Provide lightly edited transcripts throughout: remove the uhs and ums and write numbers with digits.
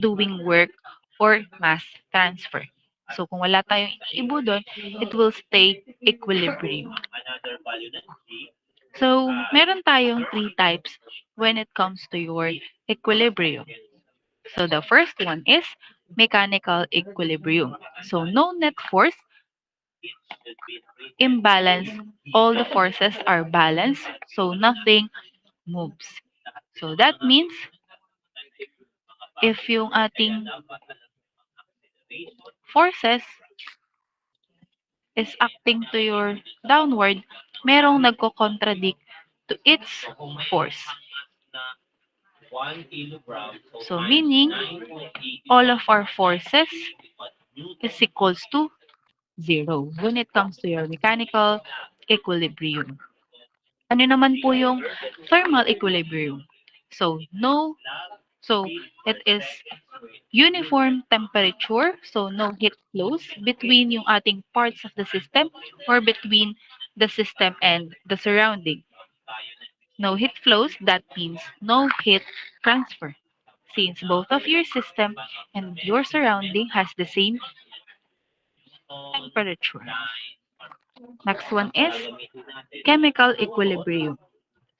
doing work or mass transfer. So kung wala tayong iibo doon, it will stay equilibrium. So meron tayong three types when it comes to your equilibrium. So the first one is mechanical equilibrium. So no net force, imbalance, all the forces are balanced, so nothing moves. So that means if yung ating forces is acting to your downward, merong nagko-contradict to its force. So meaning, all of our forces is equals to zero when it comes to your mechanical equilibrium. Ano naman po yung thermal equilibrium? So, no, so it is uniform temperature, so no heat flows between yung ating parts of the system or between the system and the surrounding. No heat flows, that means no heat transfer. Since both of your system and your surrounding has the same temperature. Next one is chemical equilibrium.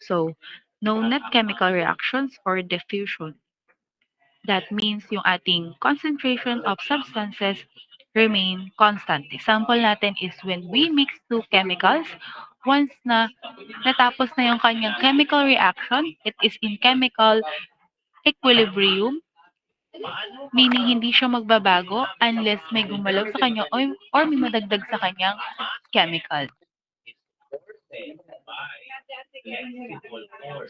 So, no net chemical reactions or diffusion. That means yung ating concentration of substances remain constant. Example natin is when we mix two chemicals, once na natapos na yung kanyang chemical reaction, it is in chemical equilibrium, meaning hindi siya magbabago unless may gumalaw sa kanya or may madagdag sa kanyang chemical.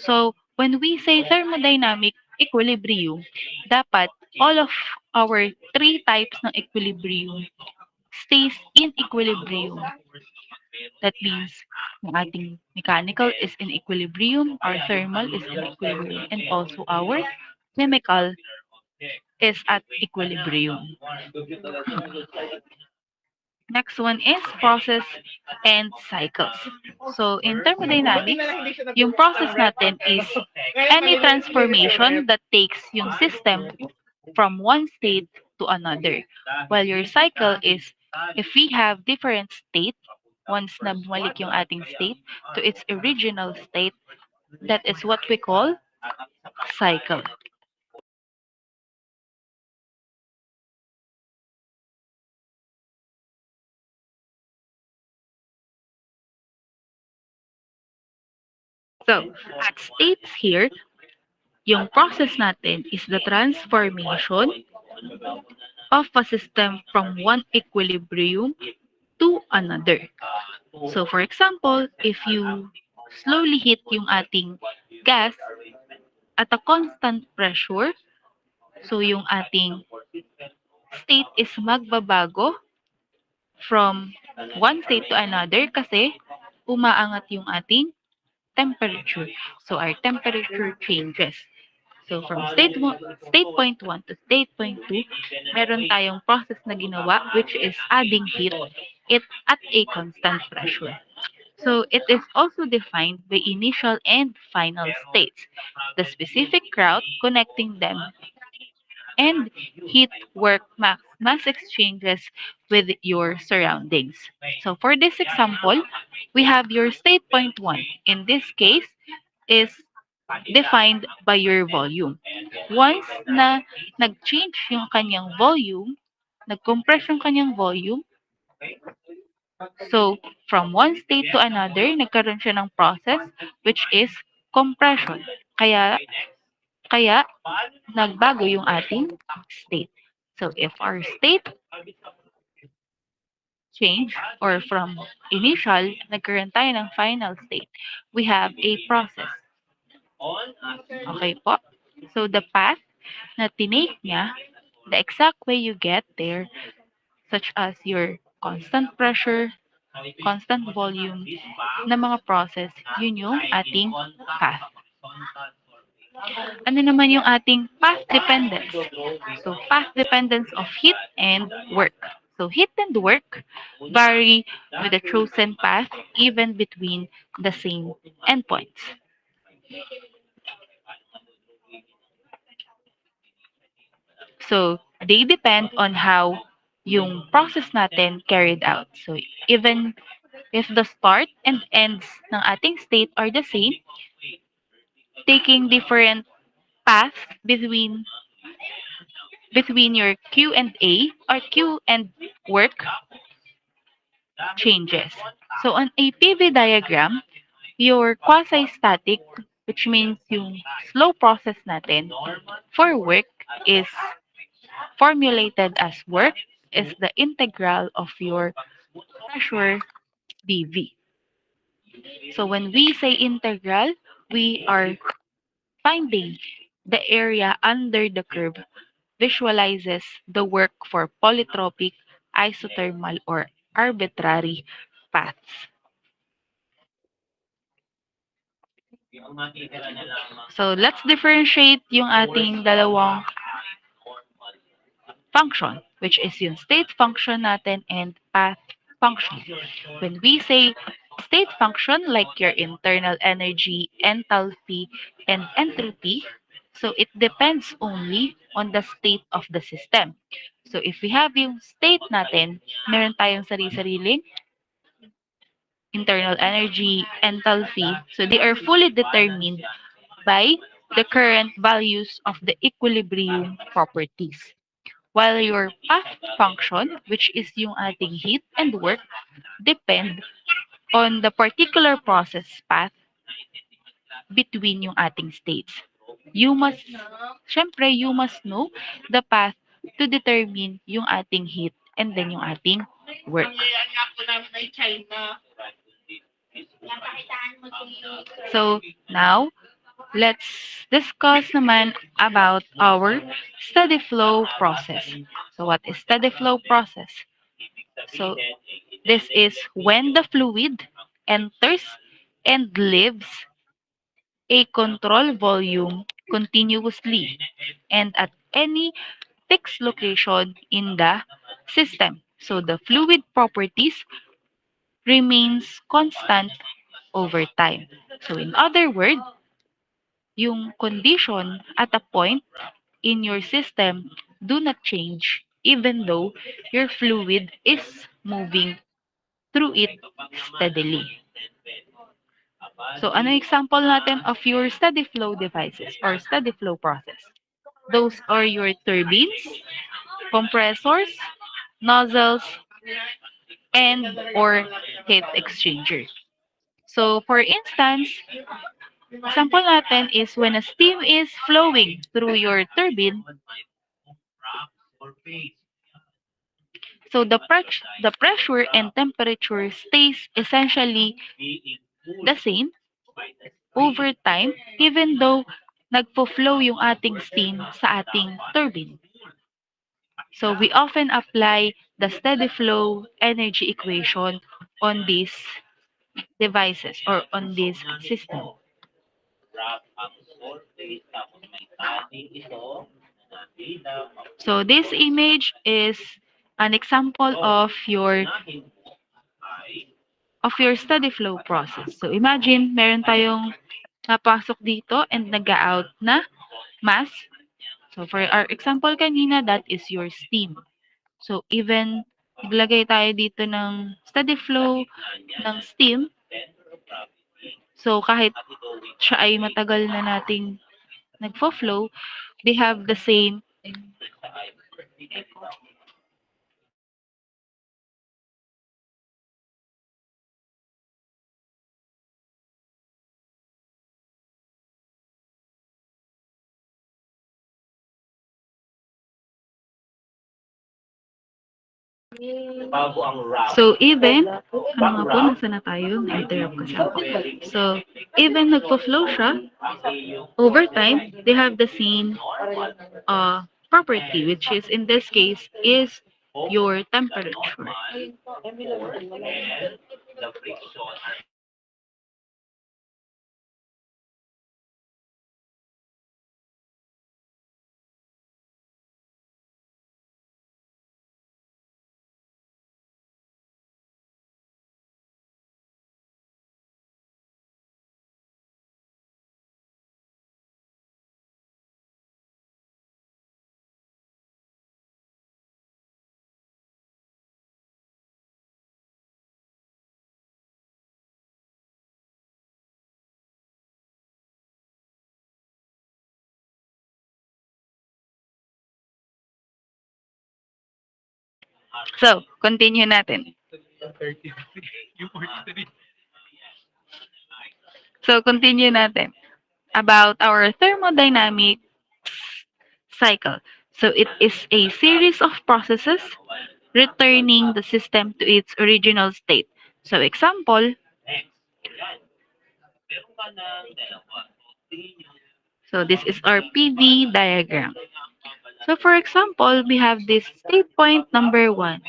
So, when we say thermodynamic equilibrium, dapat all of our three types ng equilibrium stays in equilibrium. That means yung ating mechanical is in equilibrium, our thermal is in equilibrium, and also our chemical is at equilibrium. Next one is process and cycles. So, in thermodynamics, yung process natin is any transformation that takes yung system from one state to another. While your cycle is if we have different state, once na bumalik yung ating state to its original state, that is what we call cycle. So, at states here, yung process natin is the transformation of a system from one equilibrium to another. So, for example, if you slowly heat yung ating gas at a constant pressure, so yung ating state is magbabago from one state to another kasi umaangat yung ating temperature. So, our temperature changes. So, from state point 1 to state point 2, meron tayong process na ginawa which is adding heat it at a constant pressure. So, it is also defined by initial and final states, the specific route connecting them, and heat work mass exchanges with your surroundings. So, for this example, we have your state point 1. In this case, is defined by your volume. Once na nag-change yung kanyang volume, nag-compress yung kanyang volume, so from one state to another, nagkaroon siya ng process which is compression. Kaya nagbago yung ating state. So if our state change or from initial, nagkaroon tayo ng final state, we have a process. Okay po? So the path na tinake niya, the exact way you get there, such as your constant pressure, constant volume na mga process, yun yung ating path. Ano naman yung ating path dependence? So, path dependence of heat and work. So, heat and work vary with the chosen path even between the same endpoints. So, they depend on how yung process natin carried out. So, even if the start and ends ng ating state are the same, taking different paths between your Q and A or Q and work changes. So, on a PV diagram, your quasi-static, which means yung slow process natin for work is formulated as work is the integral of your pressure dV. So when we say integral, we are finding the area under the curve visualizes the work for polytropic, isothermal, or arbitrary paths. So let's differentiate yung ating dalawang function, which is yung state function natin and path function. When we say state function, like your internal energy, enthalpy, and entropy, so it depends only on the state of the system. So if we have yung state natin, meron tayong sarili-sariling internal energy, enthalpy. So they are fully determined by the current values of the equilibrium properties. While your path function, which is yung ating heat and work, depend on the particular process path between yung ating states. You must, syempre, you must know the path to determine yung ating heat and then yung ating work. So, now, let's discuss naman about our steady flow process. So, what is steady flow process? So, this is when the fluid enters and leaves a control volume continuously and at any fixed location in the system. So, the fluid properties remains constant over time. So, in other words, yung condition at a point in your system do not change even though your fluid is moving through it steadily. So, ano example natin of your steady flow devices or steady flow process? Those are your turbines, compressors, nozzles, and or heat exchanger. So, for instance, example natin is when a steam is flowing through your turbine, so the pressure and temperature stays essentially the same over time even though nagpo-flow yung ating steam sa ating turbine. So we often apply the steady flow energy equation on these devices or on this system. So this image is an example of your steady flow process. So imagine meron tayong napasok dito and nag-out na mass. So for our example kanina, that is your steam. So even naglagay tayo dito ng steady flow ng steam, so kahit siya ay matagal na nating nagfo-flow, they have the same So even, ano nga po, nasa na tayo? Na-interrupt kasi ako. So, even nagpo-flow siya, over time, they have the same property, which is in this case is your temperature. So, continue natin. So, continue natin about our thermodynamic cycle. So, it is a series of processes returning the system to its original state. So, example, so this is our PV diagram. So, for example, we have this state point number 1.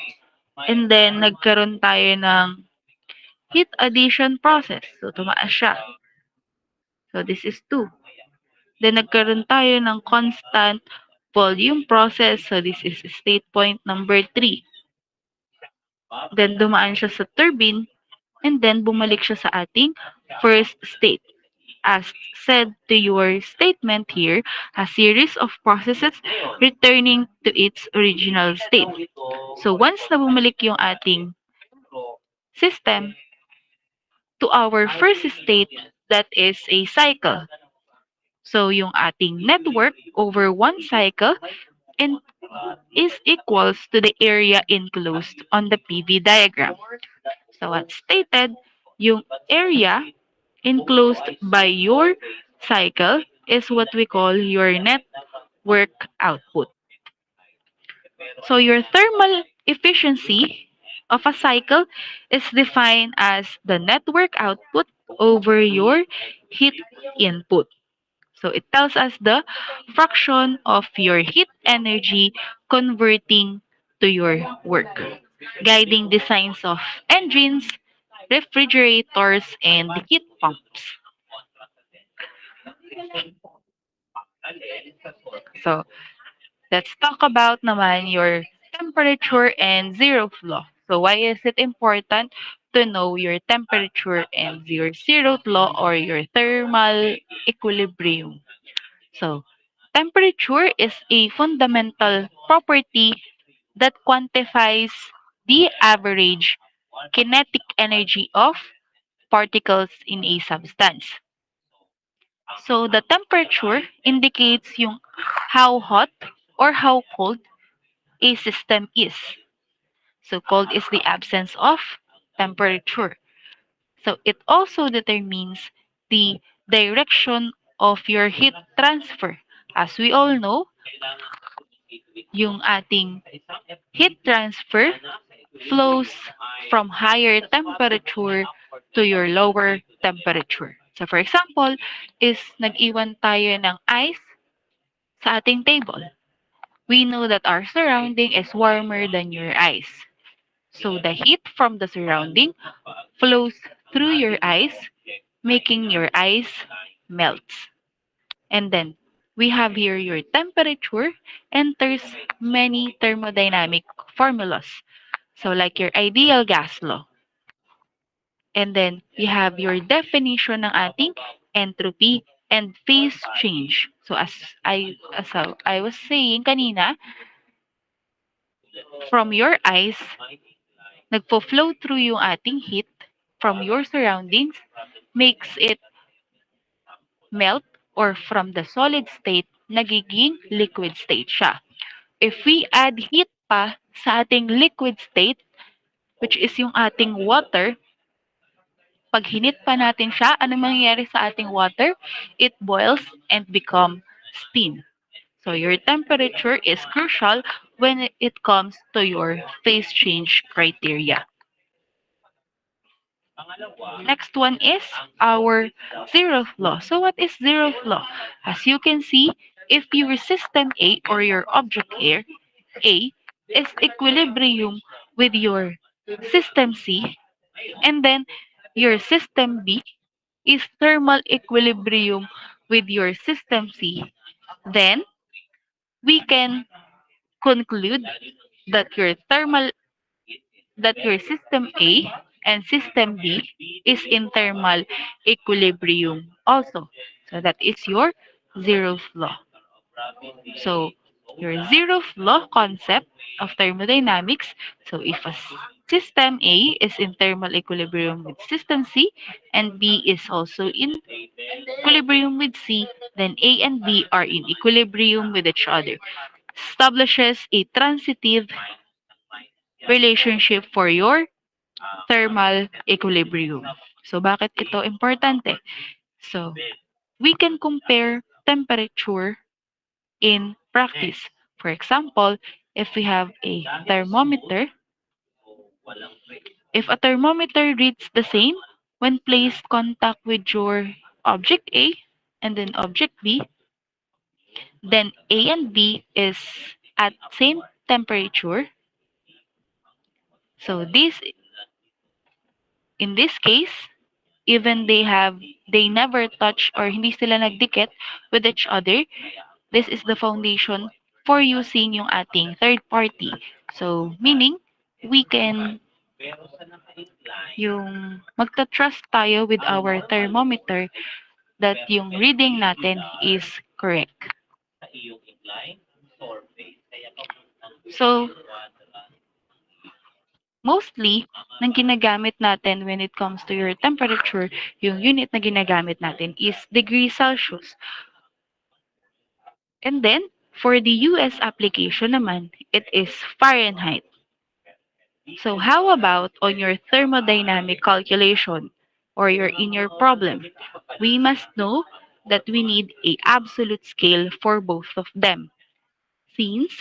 And then, nagkaroon tayo ng heat addition process. So, tumaas siya. So, this is 2. Then, nagkaroon tayo ng constant volume process. So, this is state point number 3. Then, dumaan siya sa turbine. And then, bumalik siya sa ating first state. As said to your statement here, a series of processes returning to its original state. So, once na bumalik yung ating system to our first state, that is a cycle. So, yung ating network over one cycle and is equals to the area enclosed on the PV diagram. So, as stated, yung area enclosed by your cycle is what we call your network output. So, your thermal efficiency of a cycle is defined as the network output over your heat input. So it tells us the fraction of your heat energy converting to your work, guiding designs of engines, refrigerators, and heat pumps. So let's talk about naman your temperature and zeroth law. So why is it important to know your temperature and your zeroth law or your thermal equilibrium? So temperature is a fundamental property that quantifies the average kinetic energy of particles in a substance. So the temperature indicates yung how hot or how cold a system is. So cold is the absence of temperature. So it also determines the direction of your heat transfer. As we all know, yung ating heat transfer flows from higher temperature to your lower temperature. So for example, is nag-iwan tayo ng ice sa ating table. We know that our surrounding is warmer than your ice. So the heat from the surrounding flows through your ice, making your ice melts. And then we have here your temperature enters many thermodynamic formulas. So like your ideal gas law. And then we have your definition ng ating entropy and phase change. So as I was saying kanina, from your eyes, nagpo-flow through yung ating heat from your surroundings, makes it melt or from the solid state, nagiging liquid state siya. If we add heat pa sa ating liquid state, which is yung ating water, pag hinit pa natin siya, ano mangyayari sa ating water? It boils and become steam. So your temperature is crucial when it comes to your phase change criteria. Next one is our zeroth law. So what is zeroth law? As you can see, if your system A or your object here, A, is equilibrium with your system C, and then your system B is thermal equilibrium with your system C, then we can conclude that your system A and system B is in thermal equilibrium also. So that is your zeroth law. So your zeroth law concept of thermodynamics. So if a system A is in thermal equilibrium with system C and B is also in equilibrium with C, then A and B are in equilibrium with each other. Establishes a transitive relationship for your thermal equilibrium. So, bakit ito importante? So, we can compare temperature in practice. For example, if we have a thermometer, if a thermometer reads the same when placed contact with your object A and then object B, then A and B is at same temperature. So this in this case, even they never touch or hindi sila nagdikit with each other, this is the foundation for using yung ating third party. So meaning we can yung magta-trust tayo with our thermometer that yung reading natin is correct. So, mostly, nang ginagamit natin when it comes to your temperature, yung unit na ginagamit natin is degree Celsius. And then, for the US application naman, it is Fahrenheit. So, how about on your thermodynamic calculation or in your problem? We must know that we need a absolute scale for both of them. Since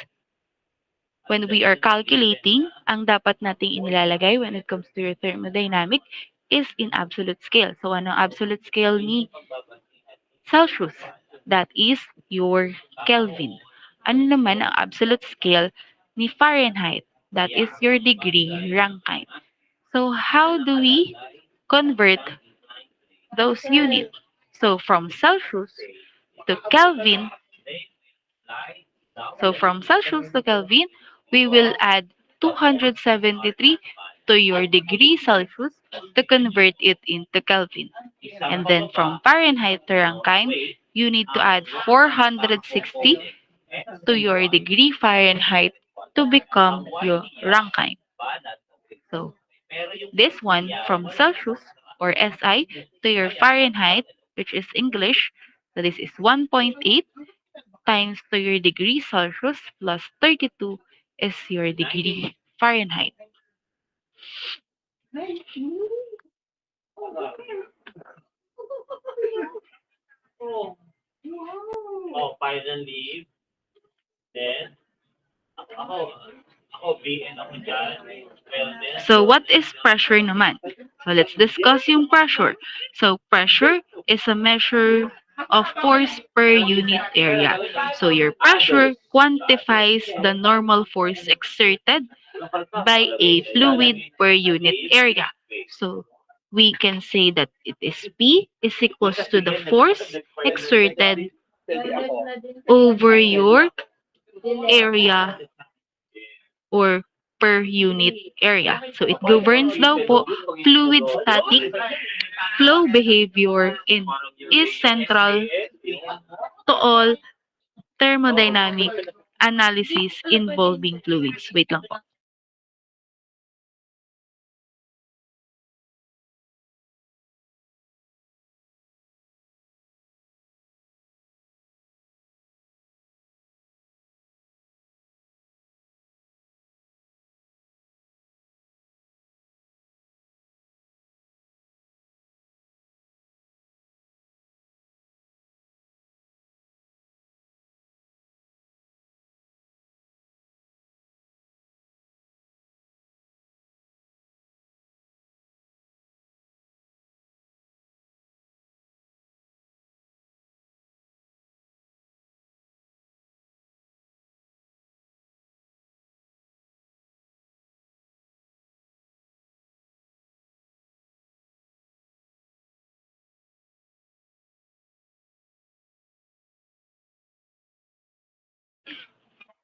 when we are calculating, ang dapat nating inilalagay when it comes to your thermodynamic is in absolute scale. So, ano ang absolute scale ni Celsius? That is your Kelvin. Ano naman ang absolute scale ni Fahrenheit? That is your degree Rankine. So, how do we convert those units? So, from Celsius to Kelvin, so from Celsius to Kelvin, we will add 273 to your degree Celsius to convert it into Kelvin. And then from Fahrenheit to Rankine, you need to add 460 to your degree Fahrenheit to become your Rankine. So this one from Celsius or SI to your Fahrenheit, which is English, so this is 1.8 times to your degree Celsius plus 32 is your degree Fahrenheit. So what is pressure naman? So let's discuss yung pressure. So pressure is a measure of force per unit area. So your pressure quantifies the normal force exerted by a fluid per unit area. So we can say that it is P is equals to the force exerted over your area or per unit area. So it governs daw po fluid static flow behavior in is central to all thermodynamic analysis involving fluids. Wait lang po.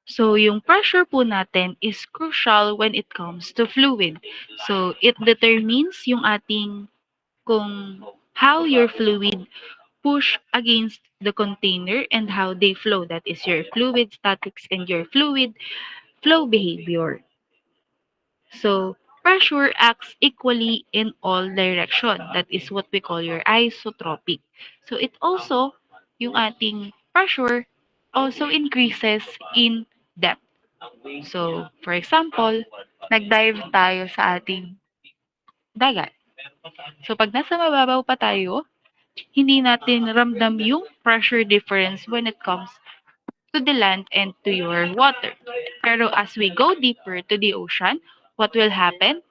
So, yung pressure po natin is crucial when it comes to fluid. So, it determines yung ating kung how your fluid push against the container and how they flow. That is your fluid statics and your fluid flow behavior. So, pressure acts equally in all direction. That is what we call your isotropic. So, it also, yung ating pressure also increases in depth. So, for example, nag-dive tayo sa ating dagat. So, pag nasa mababaw pa tayo, hindi natin ramdam yung pressure difference when it comes to the land and to your water. Pero as we go deeper to the ocean, what will happen?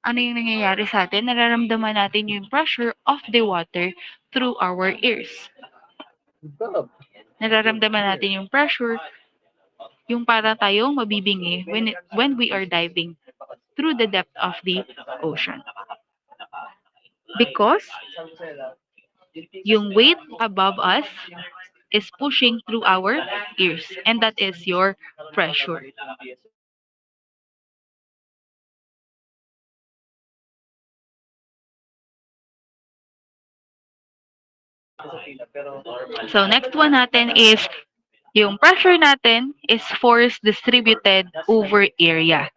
Ano yung nangyayari sa atin? Nararamdaman natin yung pressure of the water through our ears. Nararamdaman natin yung pressure, yung para tayong mabibingi when we are diving through the depth of the ocean. Because yung weight above us is pushing through our ears, and that is your pressure. So next one natin is yung pressure natin is force distributed over area.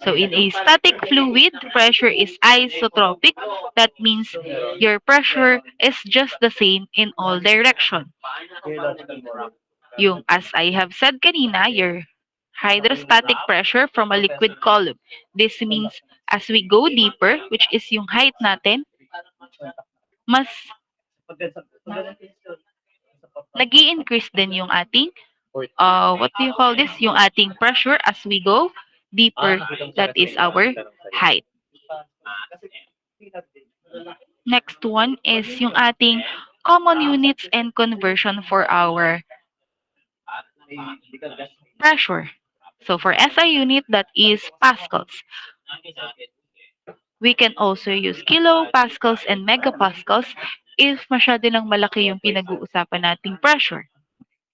So in a static fluid, pressure is isotropic. That means your pressure is just the same in all direction. Yung as I have said kanina, your hydrostatic pressure from a liquid column. This means as we go deeper, which is yung height natin, mas nag increase din yung ating, what do you call this? Yung ating pressure as we go deeper. That is our height. Next one is yung ating common units and conversion for our pressure. So for SI unit, that is pascals. We can also use kilopascals and megapascals if masyado lang malaki yung pinag-uusapan nating pressure.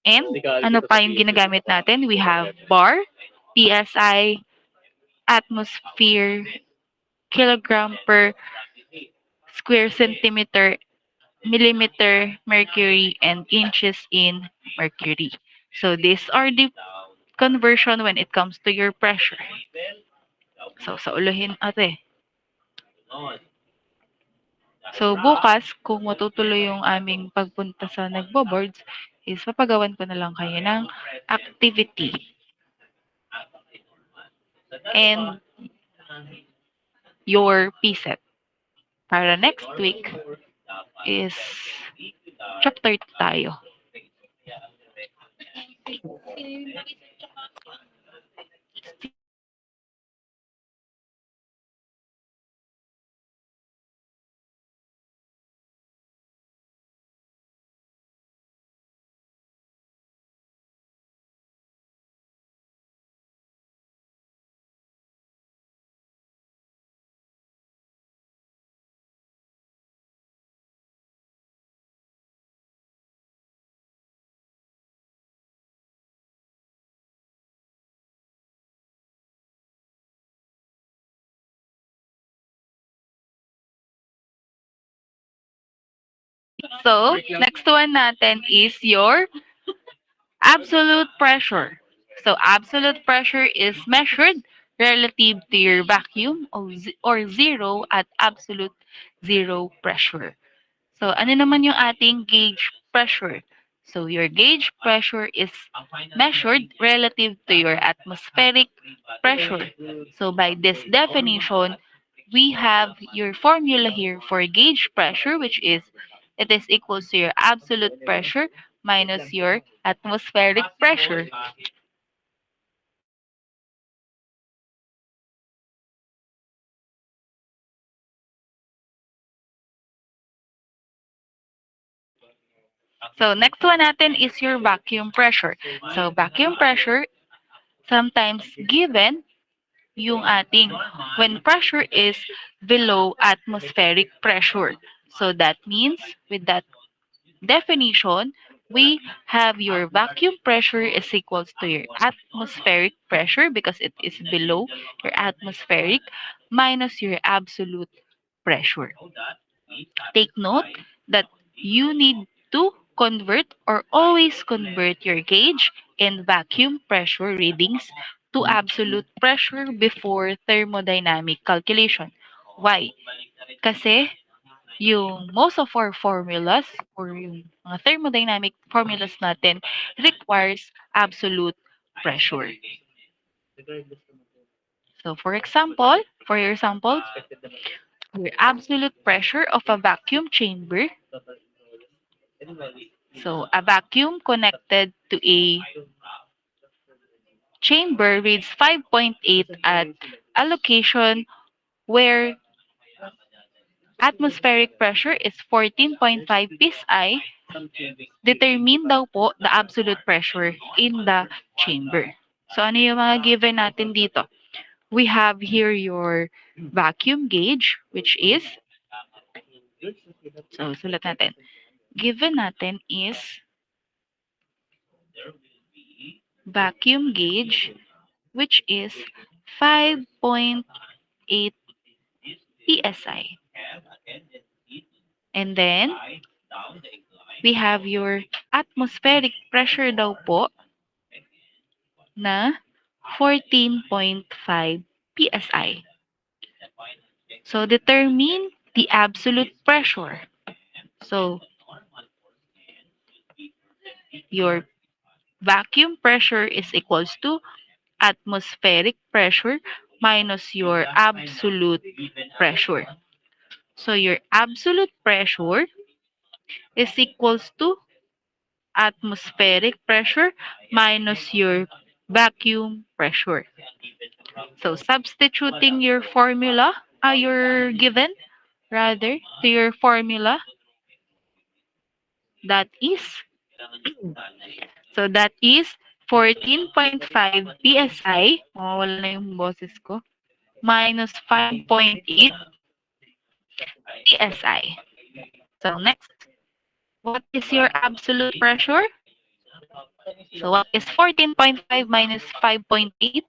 And ano pa yung ginagamit natin? We have bar, PSI, atmosphere, kilogram per square centimeter, millimeter mercury, and inches in mercury. So these are the conversion when it comes to your pressure. So sa uluhin ate. So bukas, kung matutuloy yung aming pagpunta sa nagbo-boards, is papagawan ko na lang kayo ng activity. And your PSET. Para next week is chapter 2 tayo. So, next one natin is your absolute pressure. So, absolute pressure is measured relative to your vacuum or zero at absolute zero pressure. So, ano naman yung ating gauge pressure? So, your gauge pressure is measured relative to your atmospheric pressure. So, by this definition, we have your formula here for gauge pressure, which is it is equals to your absolute pressure minus your atmospheric pressure. So, next one natin is your vacuum pressure. So, vacuum pressure, sometimes given yung ating when pressure is below atmospheric pressure. So, that means with that definition, we have your vacuum pressure is equals to your atmospheric pressure because it is below your atmospheric minus your absolute pressure. Take note that you need to convert or always convert your gauge and vacuum pressure readings to absolute pressure before thermodynamic calculation. Why? Kasi yung most of our formulas or yung mga thermodynamic formulas natin requires absolute pressure. So for your sample, your absolute pressure of a vacuum chamber. So a vacuum connected to a chamber reads 5.8 at a location where atmospheric pressure is 14.5 psi. Determine daw po the absolute pressure in the chamber. So ano yung mga given natin dito? We have here your vacuum gauge, which is, so sulat natin. Given natin is vacuum gauge, which is 5.8 psi. And then, we have your atmospheric pressure daw po na 14.5 psi. So, determine the absolute pressure. So, your vacuum pressure is equals to atmospheric pressure minus your absolute pressure. So, your absolute pressure is equals to atmospheric pressure minus your vacuum pressure. So, substituting your formula, your given, rather, to your formula, that is, so that is 14.5 psi, wala na yung boses ko, minus 5.8 psi. So, next, what is your absolute pressure? So, what is 14.5 minus 5.8?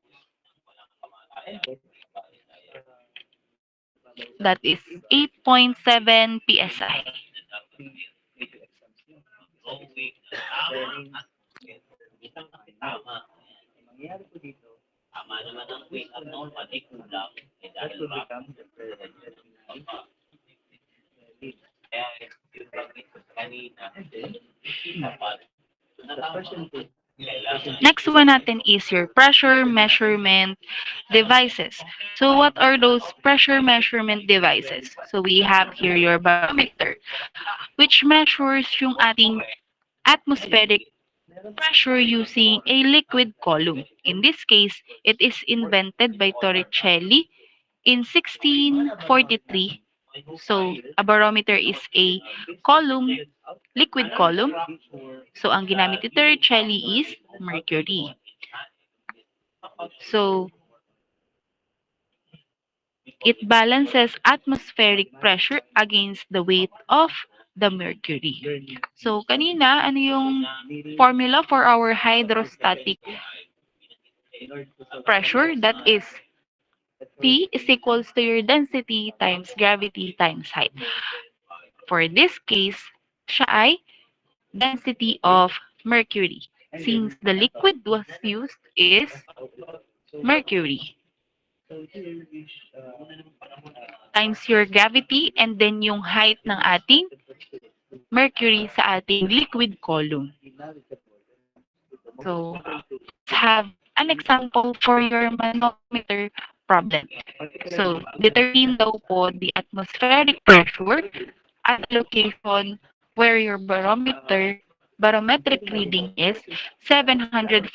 That is 8.7 psi. Next one natin is your pressure measurement devices. So what are those pressure measurement devices? So we have here your barometer, which measures yung ating atmospheric pressure using a liquid column. In this case, it is invented by Torricelli in 1643. So, a barometer is a column, liquid column. So, ang ginamit ni Torricelli is mercury. So, it balances atmospheric pressure against the weight of the mercury. So, kanina, ano yung formula for our hydrostatic pressure? That is P is equals to your density times gravity times height. For this case, siya ay density of mercury. Since the liquid was used is mercury times your gravity and then yung height ng ating mercury sa ating liquid column. So, let's have an example for your manometer problem. So, determine daw po the atmospheric pressure at a location where your barometric reading is 740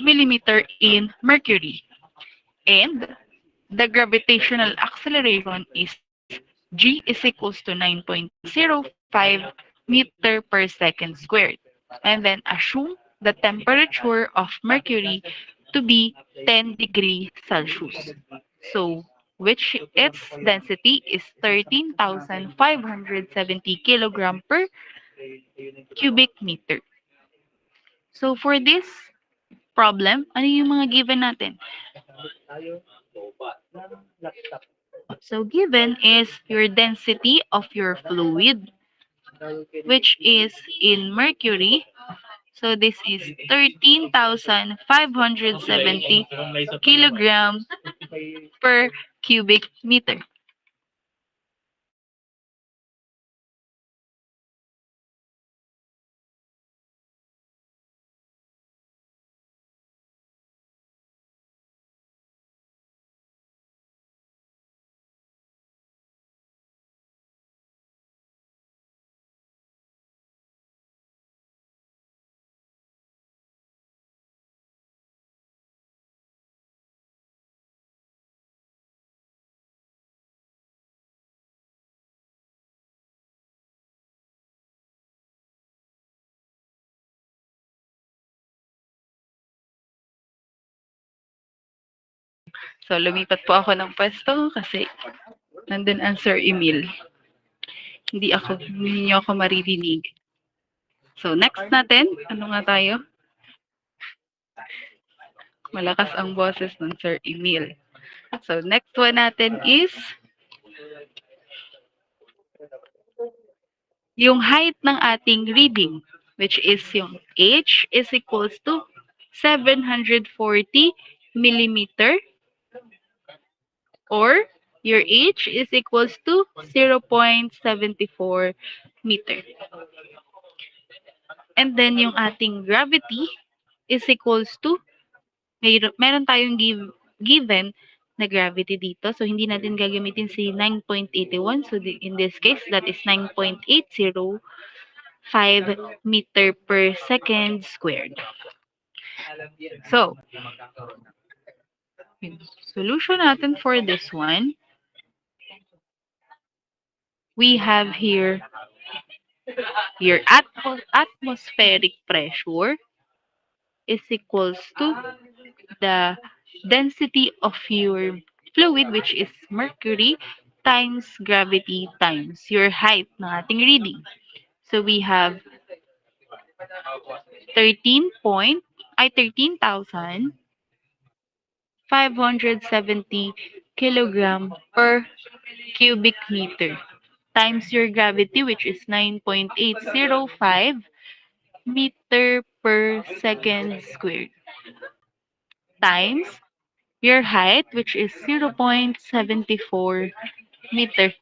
millimeter in mercury. And the gravitational acceleration is G is equals to 9.05 meter per second squared. And then assume the temperature of mercury to be 10 degrees Celsius. So, which its density is 13,570 kilogram per cubic meter. So, for this problem, ano yung mga given natin? So, given is your density of your fluid, which is in mercury. So, this is 13,570 kilogram per cubic meter. So, lumipat po ako ng pwesto kasi nandun ang Sir Emil. Hindi niyo ako maririnig. So, next natin, ano nga tayo? Malakas ang boses ng Sir Emil. So, next one natin is yung height ng ating reading, which is yung h is equals to 740 millimeter, or your h is equals to 0.74 meter. And then yung ating gravity is equals to, meron tayong given na gravity dito. So, hindi natin gagamitin si 9.81. So, in this case, that is 9.805 meter per second squared. So, yung solution natin for this one, we have here your atmospheric pressure is equals to the density of your fluid, which is mercury, times gravity times your height na ating reading. So we have 13,570 kilogram per cubic meter times your gravity, which is 9.805 meter per second squared, times your height, which is 0.74 meter.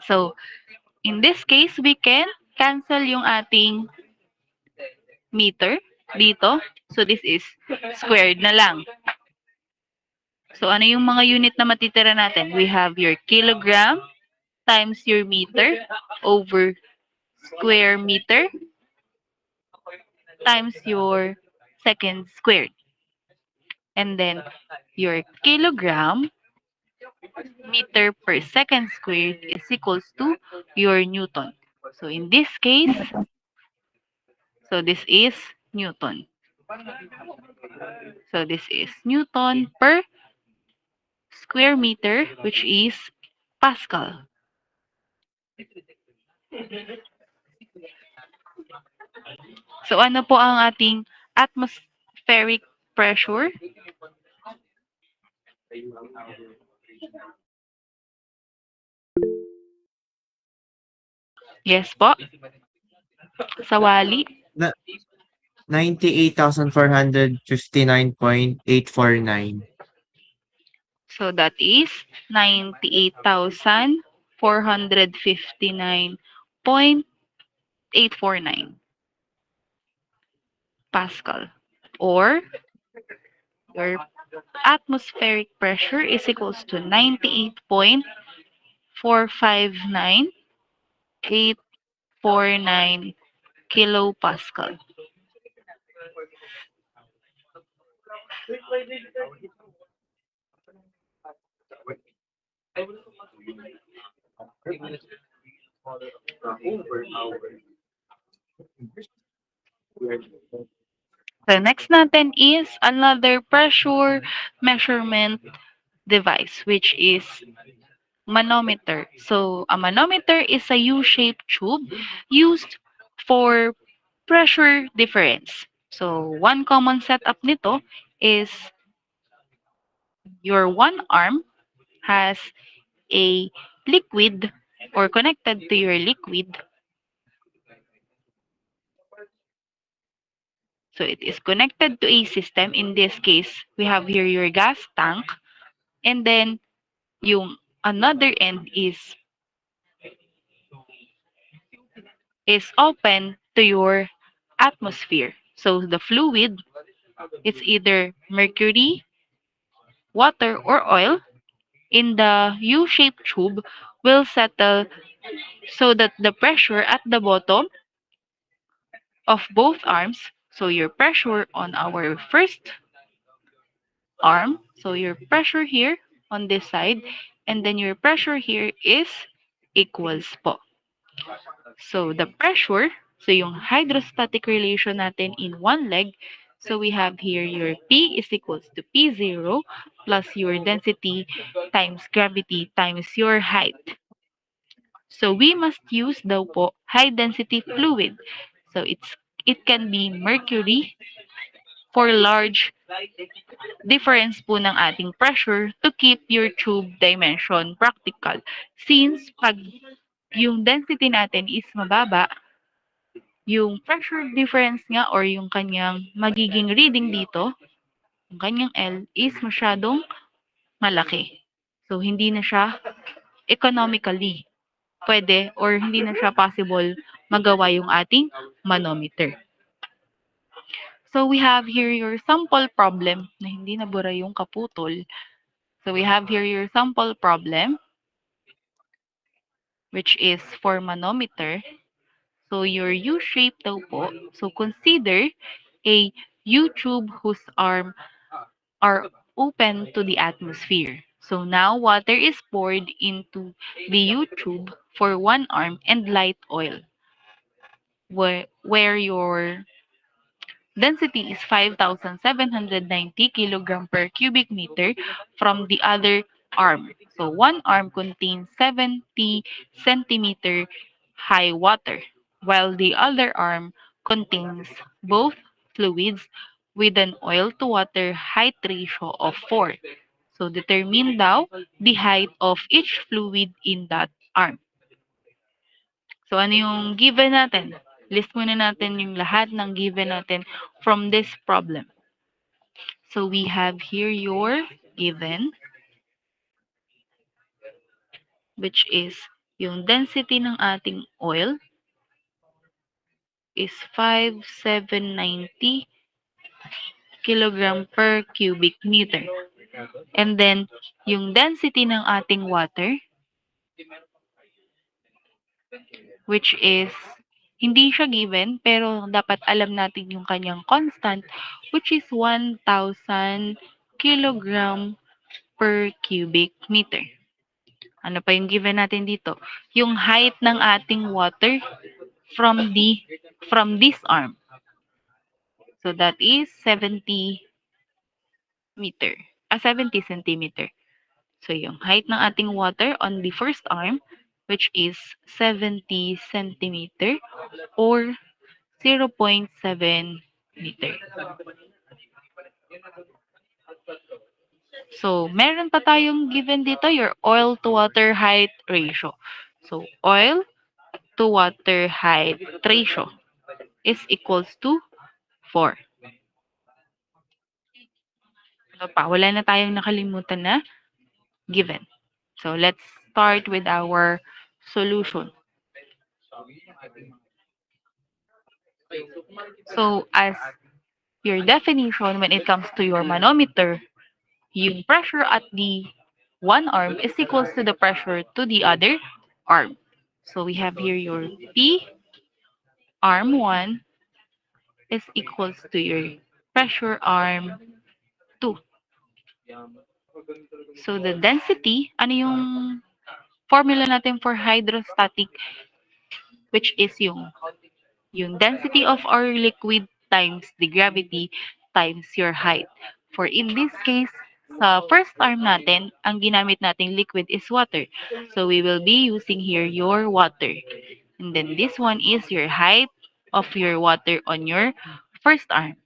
So, in this case, we can cancel yung ating meter dito. So, this is squared na lang. So, ano yung mga unit na matitira natin? We have your kilogram times your meter over square meter times your second squared. And then, your kilogram meter per second squared is equals to your Newton. So, in this case, so this is Newton. So, this is Newton per square meter, which is Pascal. So, ano po ang ating atmospheric pressure? Yes po. Sawali. 98,459.849. So, that is 98,459.849 Pascal. Or, your atmospheric pressure is equals to 98.459849 kilopascal. The next natin is another pressure measurement device, which is manometer. So, a manometer is a U-shaped tube used for pressure difference. So, one common setup nito is your one arm has a liquid or connected to your liquid. So, it is connected to a system. In this case, we have here your gas tank. And then, yung another end is open to your atmosphere. So, the fluid, it's either mercury, water, or oil in the U-shaped tube will settle so that the pressure at the bottom of both arms, so your pressure on our first arm, so your pressure here on this side, and then your pressure here is equals po. So the pressure, so yung hydrostatic relation natin in one leg, so we have here your P is equals to P0 plus your density times gravity times your height. So we must use daw po high density fluid. So it can be mercury for large difference po ng ating pressure to keep your tube dimension practical. Since pag yung density natin is mababa, yung pressure difference nga or yung kanyang magiging reading dito, yung kanyang L is masyadong malaki. So, hindi na siya economically pwede or hindi na siya possible magawa yung ating manometer. So, we have here your sample problem na hindi nabura yung kaputol. So, we have here your sample problem which is for manometer. So, your U shape daw po. So, consider a U tube whose arm are open to the atmosphere. So now water is poured into the U tube for one arm and light oil, where your density is 5,790 kilogram per cubic meter from the other arm. So one arm contains 70 centimeter high water, while the other arm contains both fluids with an oil to water height ratio of 4. So determine daw the height of each fluid in that arm. So ano yung given natin? List muna natin yung lahat ng given natin from this problem. So we have here your given, which is yung density ng ating oil is 5,790 kilogram per cubic meter. And then, yung density ng ating water, which is hindi siya given, pero dapat alam natin yung kanyang constant, which is 1,000 kilogram per cubic meter. Ano pa yung given natin dito? Yung height ng ating water from this arm. So that is 70 meter. 70 centimeter. So yung height ng ating water on the first arm, which is 70 centimeter or 0.7 meter. So, meron pa tayong given dito, your oil to water height ratio. So, oil to water height ratio is equals to 4. Ano pa? Wala na tayong nakalimutan na given. So, let's start with our solution. So, as your definition when it comes to your manometer, yung pressure at the one arm is equals to the pressure to the other arm. So, we have here your P arm 1 is equals to your pressure arm 2. So, the density, ano yung formula natin for hydrostatic, which is yung density of our liquid times the gravity times your height. For in this case, sa first arm natin, ang ginamit nating liquid is water. So, we will be using here your water. And then this one is your height of your water on your first arm.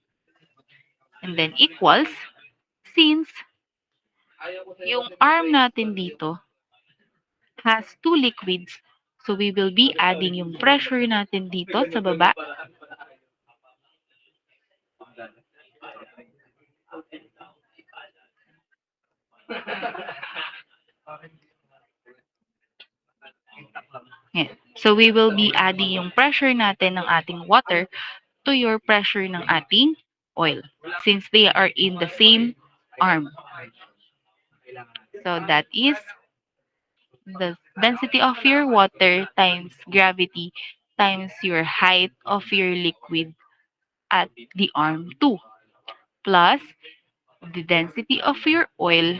And then equals, since yung arm natin dito has two liquids, so we will be adding yung pressure natin dito sa baba. Yan. So we will be adding yung pressure natin ng ating water to your pressure ng ating oil since they are in the same arm. So that is the density of your water times gravity times your height of your liquid at the arm 2 plus the density of your oil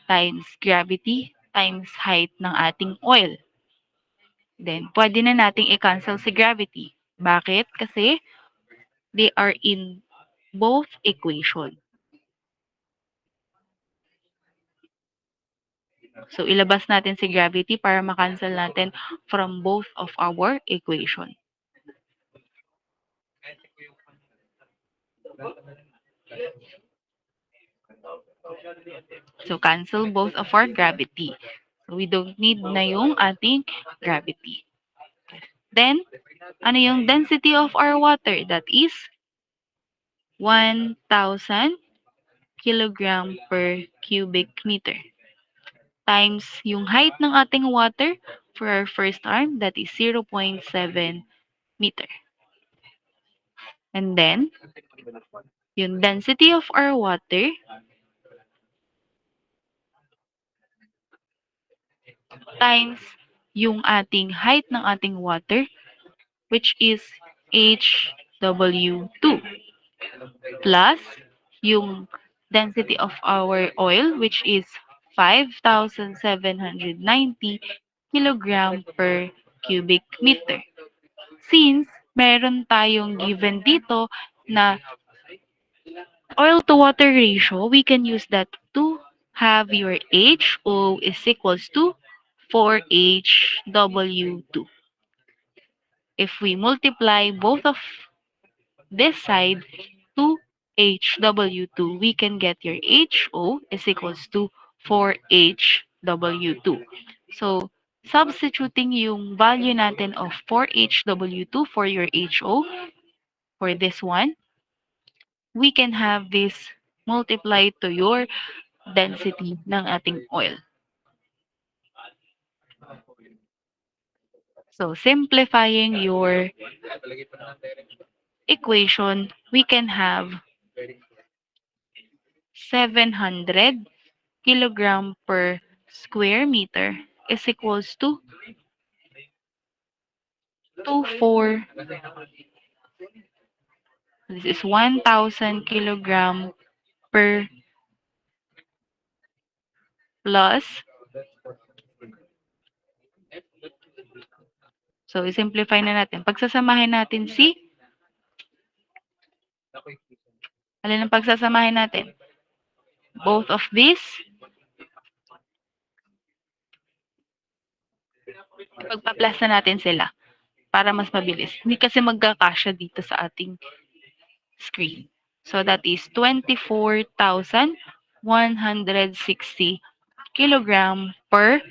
times gravity times height ng ating oil. Then, pwede na nating i-cancel si gravity. Bakit? Kasi they are in both equation. So, ilabas natin si gravity para makancel natin from both of our equation. So, cancel both of our gravity. So, we don't need na yung ating gravity. Then, ano yung density of our water? That is 1,000 kilogram per cubic meter times yung height ng ating water for our first arm, that is 0.7 meter. And then, yung density of our water times yung ating height ng ating water, which is HW2, plus yung density of our oil, which is 5,790 kilogram per cubic meter. Since meron tayong given dito na oil to water ratio, we can use that to have your HO is equals to 4HW2. If we multiply both of this side to HW2, we can get your HO is equals to 4HW2. So, substituting yung value natin of 4HW2 for your HO, for this one, we can have this multiplied to your density ng ating oil. So, simplifying your equation, we can have 700 kilogram per square meter is equals to 24. This is 1,000 kilogram per plus. So, i-simplify na natin. Pagsasamahin natin si, alin ang pagsasamahin natin? Both of these. Pagpa-plus na natin sila para mas mabilis. Hindi kasi magkakasya dito sa ating screen. So, that is 24,160 kilogram per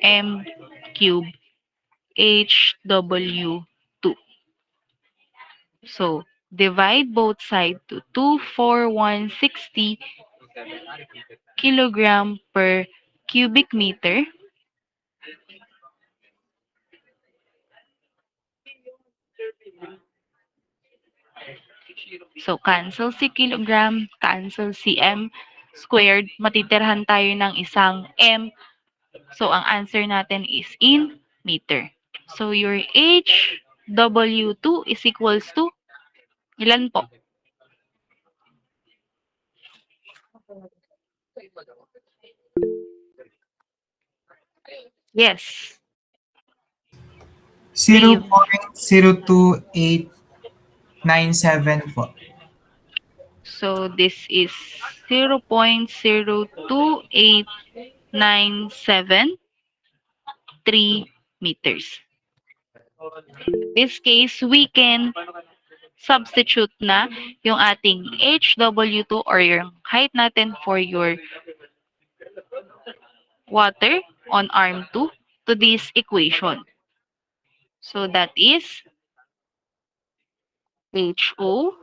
m cube HW2. So, divide both sides to 24160 kilogram per cubic meter. So, cancel si kilogram, cancel si m squared. Matitirhan tayo ng isang m. So, ang answer natin is in meter. So, your HW2 is equals to ilan po? Yes. 0.02897 po. So, this is 0.02897 meters. In this case, we can substitute na yung ating HW2 or yung height natin for your water on arm 2 to this equation. So, that is HO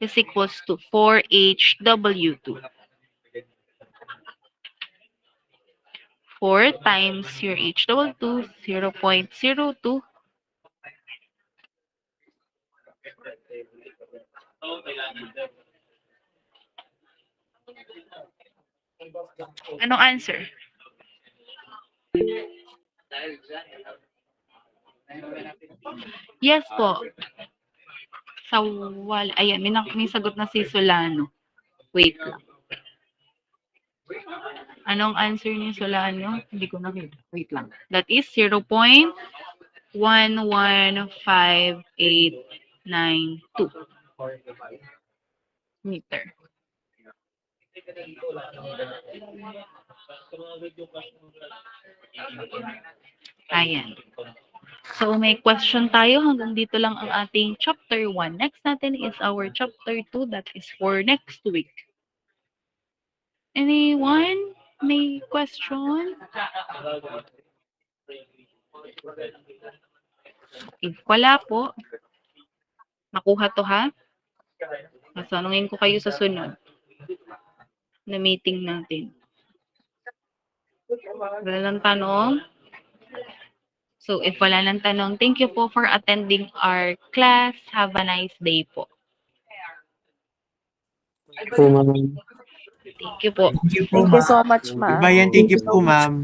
is equals to 4HW2. 4 times your HW2, 0.02. Anong answer? Yes po. Sa wala. Ayan, may sagot na si Solano. Wait lang. Anong answer niyo, Solano? Hindi ko nakita. Wait lang. That is 0.115892 meter. Ayan. So, may question tayo. Hanggang dito lang ang ating chapter 1. Next natin is our chapter 2. That is for next week. Anyone? May question? If wala po, nakuha to ha? Masanungin ko kayo sa sunod na meeting natin. Wala lang tanong? So, if wala lang tanong, thank you po for attending our class. Have a nice day po. Po, ma'am. Thank you po. Thank you so much, ma'am. Bayan, thank you po, ma'am.